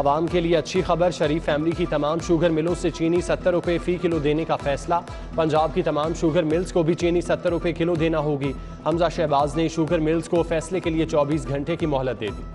आवाम के लिए अच्छी खबर, शरीफ फैमिली की तमाम शुगर मिलों से चीनी 70 रुपये फ़ी किलो देने का फैसला। पंजाब की तमाम शुगर मिल्स को भी चीनी 70 रुपये किलो देना होगी। हमजा शहबाज ने शुगर मिल्स को फैसले के लिए 24 घंटे की मोहलत दे दी।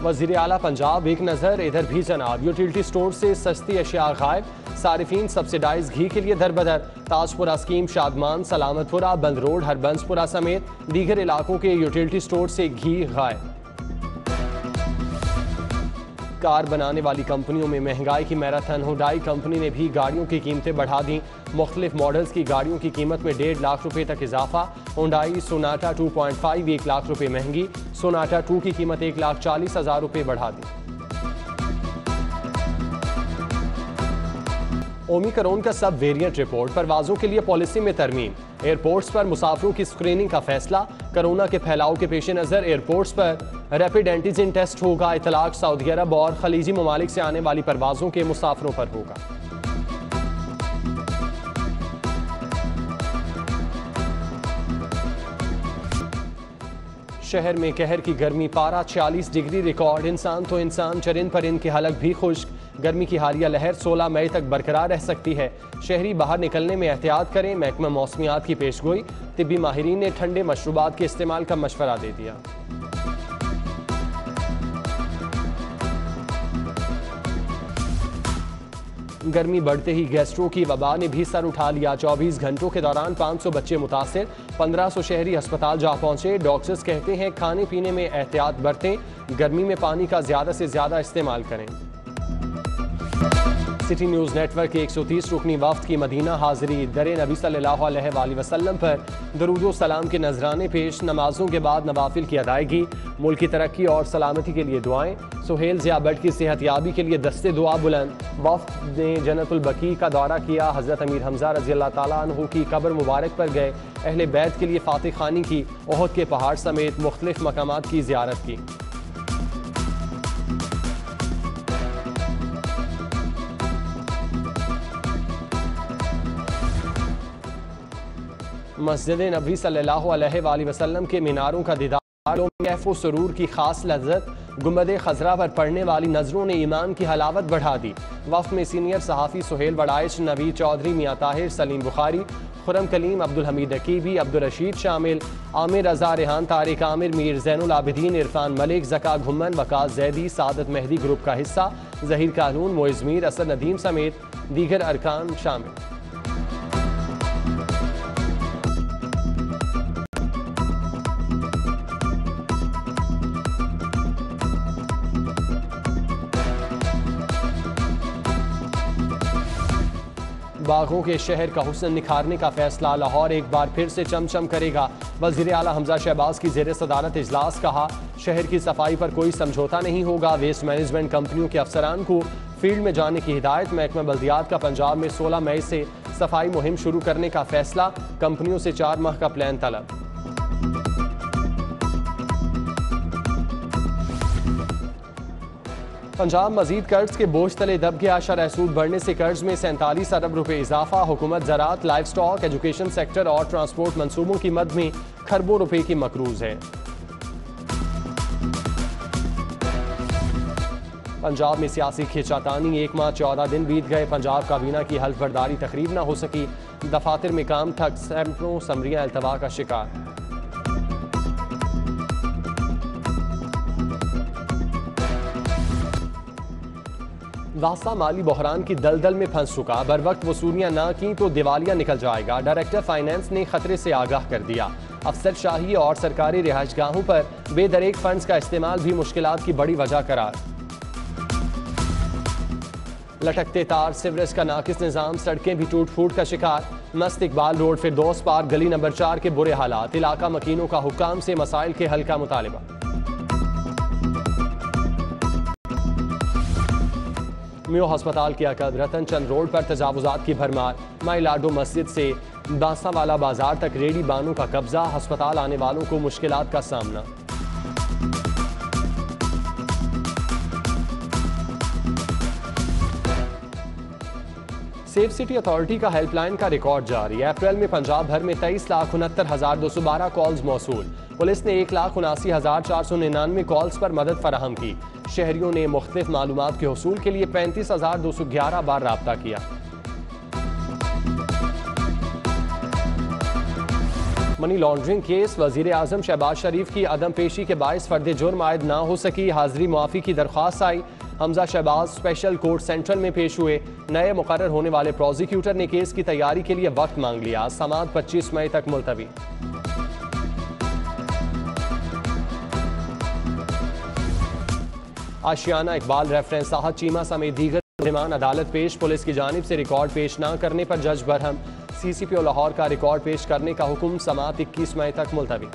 वज़ीर आला पंजाब एक नज़र इधर भी जनाब, यूटिलिटी स्टोर से सस्ती अशिया गायब, सारिफीन सब्सिडाइज घी के लिए दरबदर। ताजपुरा स्कीम, शादमान, सलामतपुरा, बंद रोड, हरबंसपुरा समेत दीगर इलाकों के यूटिलिटी स्टोर से घी गायब। कार बनाने वाली कंपनियों में महंगाई की मैराथन, हुंडई कंपनी ने भी गाड़ियों की कीमतें बढ़ा दी। मुख्तलिफ मॉडल्स की गाड़ियों की कीमत में 1.5 लाख रुपए तक इजाफा। हुंडई सोनाटा 2.5 1 लाख रुपए महंगी, सोनाटा 2 की कीमत 1,40,000 रुपए बढ़ा दी। ओमिक्रॉन का सब वेरिएंट रिपोर्ट, परवाजों के लिए पॉलिसी में तरमीम। एयरपोर्ट्स पर मुसाफिरों की स्क्रीनिंग का फैसला। कोरोना के फैलाव के पेश नज़र एयरपोर्ट्स पर रैपिड एंटीजन टेस्ट होगा। इतलाक सऊदी अरब और खलीजी ममालिक से आने वाली परवाजों के मुसाफिरों पर होगा। शहर में कहर की गर्मी, पारा 46 डिग्री रिकॉर्ड। इंसान तो इंसान, चरिंद परिंद के हलक भी खुश्क। गर्मी की हालिया लहर 16 मई तक बरकरार रह सकती है। शहरी बाहर निकलने में एहतियात करें। महकमा मौसमियात की पेशगोई। तिब्बी माहिरीन ने ठंडे मशरूबात के इस्तेमाल का मशवरा दे दिया। गर्मी बढ़ते ही गैस्ट्रो की वबा ने भी सर उठा लिया। 24 घंटों के दौरान 500 बच्चे मुतासिर, 1500 शहरी अस्पताल जा पहुंचे। डॉक्टर्स कहते हैं खाने पीने में एहतियात बरतें, गर्मी में पानी का ज्यादा से ज्यादा इस्तेमाल करें। सिटी न्यूज़ नेटवर्क के 130 रुकनी वफ्द की मदीना हाजिरी। दर नबी सल्लल्लाहु अलैहि वसल्लम पर दरूद सलाम के नजराने पेश। नमाजों के बाद नवाफिल की अदायगी। मुल्क की तरक्की और सलामती के लिए दुआएं। सुहेल ज़िया बट की सेहतयाबी के लिए दस्ते दुआ बुलंद। वफ्द ने जन्नतुल बकी का दौरा किया। हज़रत अमीर हमजा रज़ी अल्लाह ताला अन्हु की कब्र मुबारक पर गए। अहले बैत के लिए फातिह खानी की। ओहद के पहाड़ समेत मुख्तलिफ मकामात की ज़ियारत की। मस्जिद नबी सल्लल्लाहु अलैहि वसल्लम के मीनारों का दीदार, कैफ व सुरूर की खास लज्जत। गुंबद खजरा पर पड़ने वाली नजरों ने ईमान की हलावत बढ़ा दी। वफ्द में सीनियर सहाफ़ी सुहेल वड़ाइश, नवीद चौधरी, मियाँ ताहिर, सलीम बुखारी, खुरम कलीम, अब्दुल हमीद अकीबी, अब्दुल रशीद शामिल, आमिर रजा, रेहान तारिक आमिर, मीर ज़ैनुल आबिदीन, इरफान मलिक, ज़का घुम्मन, वकास जैदी, सादत मेहदी ग्रुप का हिस्सा, ज़हीर कानून, मोइज़ मीर, असद नदीम समेत दीगर अरकान शामिल। बागों के शहर का हुस्न निखारने का फैसला। लाहौर एक बार फिर से चमचम करेगा। वज़ीर आला हमजा शहबाज की ज़ेर सदारत इजलास। कहा शहर की सफाई पर कोई समझौता नहीं होगा। वेस्ट मैनेजमेंट कंपनियों के अफसरान को फील्ड में जाने की हिदायत। महकमा बल्दियात का पंजाब में 16 मई से सफाई मुहिम शुरू करने का फैसला। कंपनियों से 4 माह का प्लान तलब। पंजाब मजीद कर्ज के बोझ तले दब गया। शरह सूद बढ़ने से कर्ज में 47 अरब रुपए इजाफा। हुकूमत ज़राअत, लाइफ स्टॉक, एजुकेशन सेक्टर और ट्रांसपोर्ट मंसूबों की मद में खरबों रुपए की मकरूज है। पंजाब में सियासी खींचातानी, 1 माह 14 दिन बीत गए। पंजाब काबीना की हल्फ बर्दारी तकरीब न हो सकी। दफातर में काम ठप, सैकड़ों समरियां अल्तवा का शिकार। वासा माली बहरान की दलदल में फंस चुका। बर वक्त वसूलियां ना की तो दिवालिया निकल जाएगा। डायरेक्टर फाइनेंस ने खतरे से आगाह कर दिया। अफसर शाही और सरकारी रिहाइशगाहों पर बेदरेक फंड्स का इस्तेमाल भी मुश्किलात की बड़ी वजह करार। लटकते तार, सिवरेज का नाकिस निजाम, सड़कें भी टूट फूट का शिकार। मस्त इकबाल रोड, फिरदौस पार्क, गली नंबर 4 के बुरे हालात। इलाका मकीनों का हुक्काम से मसाइल के हल का मुतालिबा। म्यो अस्पताल के अकद रतन चंद रोड पर तजावुजात की भरमार। माइलाडो मस्जिद से बांसावाला बाजार तक रेडी बानों का कब्जा। अस्पताल आने वालों को मुश्किलात का सामना। सेफ सिटी अथॉरिटी का हेल्पलाइन का रिकॉर्ड जारी। अप्रैल में पंजाब भर में 23,69,212 कॉल्स मौसूल। पुलिस ने 1,79,499 कॉल्स पर मदद फराहम की। शहरियों ने मुख्तलिफ मालूमात के हुसूल के लिए 35,211 बार राब्ता किया। मनी लॉन्ड्रिंग केस, वजीर आजम शहबाज शरीफ की अदम पेशी के बायस फर्द जुर्म आयद ना हो सकी। हाजिरी मुआफी की दरख्वास्त आई। Hamza Shahbaz special court central में पेश हुए। नए मुकर्रर होने वाले प्रोसिक्यूटर ने केस की तैयारी के लिए वक्त मांग लिया। समाअत 25 मई तक मुलतवी। आशियाना इकबाल रेफरेंस साहब चीमा समेत दीगर मुलजिमान अदालत पेश। पुलिस की जानिब से रिकॉर्ड पेश न करने पर जज बरहम। CCPO लाहौर का रिकॉर्ड पेश करने का हुक्म। समाअत 21 मई तक मुलतवी।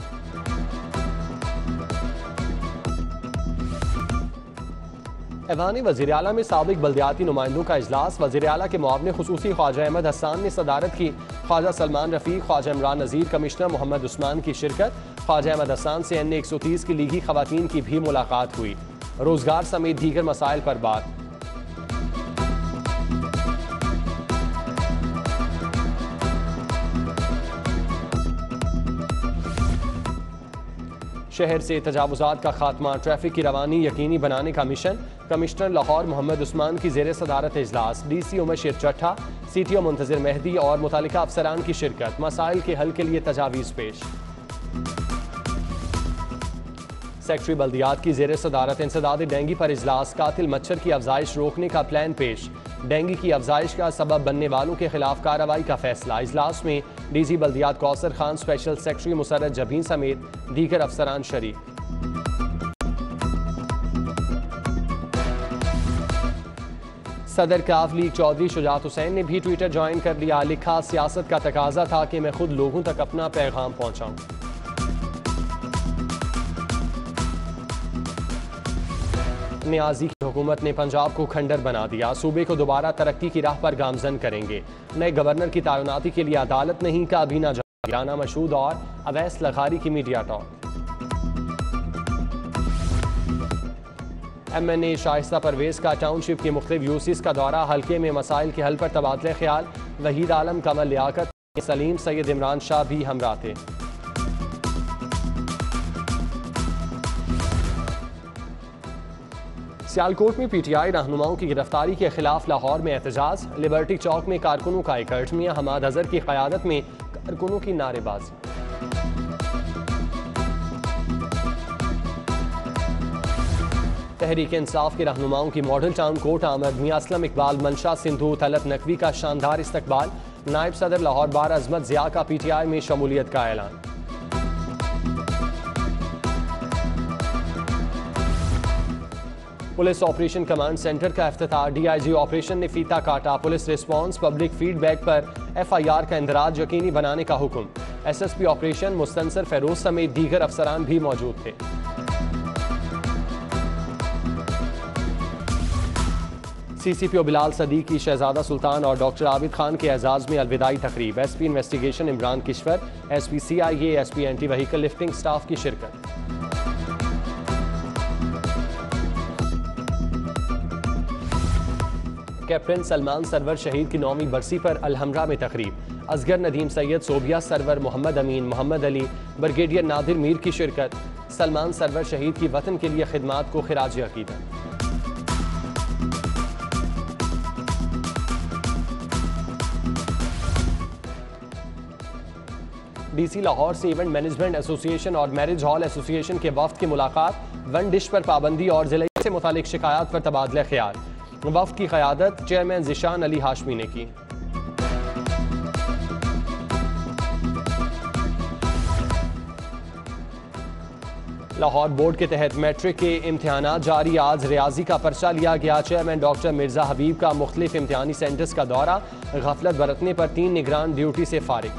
ऐवान वज़ीर आला में साबिक बल्दियाती नुमाइंदों का इजलास। वज़ीर आला के मुआविन खुसूसी ख्वाजा अहमद हसन ने सदारत की। ख्वाजा सलमान रफीक, ख्वाजा इमरान नज़ीर, कमिश्नर मोहम्मद उस्मान की शिरकत। ख्वाजा अहमद हसन से NA 130 की लीगी खवातीन की भी मुलाकात हुई। रोजगार समेत दीगर मसाइल पर बात। शहर से तजावुजात का खात्मा, ट्रैफिक की रवानी यकीनी बनाने का मिशन। कमिश्नर लाहौर मोहम्मद उस्मान की ज़ेर सदारत इजलास। DC उमर शेर चट्ठा, CTO मुंतज़िर मेहदी और मुतालिका अफसरान की शिरकत। मसाइल के हल के लिए तजावीज़ पेश। सेक्रेटरी बल्दियात की ज़ेर सदारत इंसदाद डेंगी पर इजलास। कातिल मच्छर की अफजाइश रोकने का प्लान पेश। डेंगी की अफजाइश का सबब बनने वालों के खिलाफ कार्रवाई का फैसला। इजलास में DG बल्दियात कौसर खान, स्पेशल सेक्रेटरी मुसर्रत जबीन समेत दीगर अफसरान शरीक। सदर काफ लीग चौधरी शुजात हुसैन ने भी ट्विटर ज्वाइन कर लिया। लिखा, सियासत का तकाजा था कि मैं खुद लोगों तक अपना पैगाम पहुंचाऊं। नियाजी की हुकूमत ने पंजाब को खंडर बना दिया। सूबे को दोबारा तरक्की की राह पर गामजन करेंगे। नए गवर्नर की तैनाती के लिए अदालत नहीं काबीना जारी। राना मशहूद और अवैस लखारी की media talk. MNA Shaista Parvez का टाउनशिप के मुख्तलिफ यूसीज का दौरा। हल्के में मसाइल के हल पर तबादले ख्याल। वहीद आलम, कमल लियाकत, सलीम, सैयद इमरान शाह भी हमरा थे। सियालकोट में PTI रहनुमाओं की गिरफ्तारी के खिलाफ लाहौर में एहतजाज। लिबर्टी चौक में कारकुनों का इकट्ठ। मियां हमाद अजहर की क़यादत में कारकुनों की नारेबाजी। तहरीक इंसाफ के रहनुमाओं की मॉडल टाउन कोर्ट आमद। मियां असलम इकबाल, मंशा सिंधु, तलत नकवी का शानदार इस्तकबाल। नायब सदर लाहौर बार अजमत ज़िया का PTI में शमूलियत का ऐलान। पुलिस ऑपरेशन कमांड सेंटर का इफ्तिताह। DIG ऑपरेशन ने फीता काटा। पुलिस रिस्पांस, पब्लिक फीडबैक पर FIR का इंदराज यकीनी बनाने का हुक्म। SSP ऑपरेशन मुस्तनसर फेरोज समेत दीगर अफसरान भी मौजूद थे। CCPO बिलाल सदीक की शहजादा सुल्तान और डॉक्टर आबिद खान के एजाज में अलविदाई तकरीब। SP investigation Imran Kishwar, SP CIA, SP anti vehicle lifting staff की शिरकत। कैप्टन सलमान सरवर शहीद की 9वीं बरसी पर अलहमरा में तकरीब। असगर नदीम सैयद, सोबिया सरवर, मोहम्मद अमीन, मोहम्मद अली, ब्रिगेडियर नादिर मीर की शिरकत। सलमान सरवर शहीद की वतन के लिए खिदमात को खिराज अकीदत। DC लाहौर से इवेंट मैनेजमेंट एसोसिएशन और मैरिज हॉल एसोसिएशन के वफ्द की मुलाकात। वन डिश पर पाबंदी और जिले से मुतालिक शिकायत पर तबादला ख्याल। वफ्द की क़यादत चेयरमैन ज़िशान अली हाशमी ने की। लाहौर बोर्ड के तहत मैट्रिक के इम्तिहानात जारी। आज रियाजी का पर्चा लिया गया। चेयरमैन डॉक्टर मिर्जा हबीब का मुख्तलिफ इम्तिहानी सेंटर्स का दौरा। गफलत बरतने पर 3 निगरान ड्यूटी से फारिग।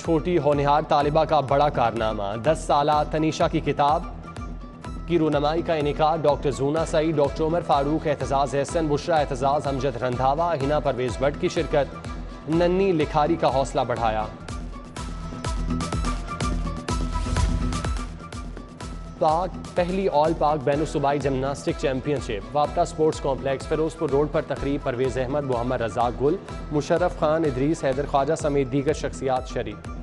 छोटी होनहार तालिबा का बड़ा कारनामा। 10 साला तनीशा की किताब की रूनमाई का इनेकाद। डॉक्टर जूना सईद, डॉक्टर उमर फारूक, एतजाज एहसन, बुशरा एतजाज, अमजद रंधावा, हिना परवेज भट्ट की शिरकत। नन्नी लिखारी का हौसला बढ़ाया। पाक पहली ऑल पाक बैन सूबाई जिमनास्टिक चैंपियनशिप वापटा स्पोर्ट्स कॉम्प्लेक्स फिरोजपुर रोड पर तकरीब। परवेज अहमद, मोहम्मद रजाक गुल, मुशर्रफ खान, इदरीस, हैदर ख्वाजा समेत दीगर शख्सियात शरीक।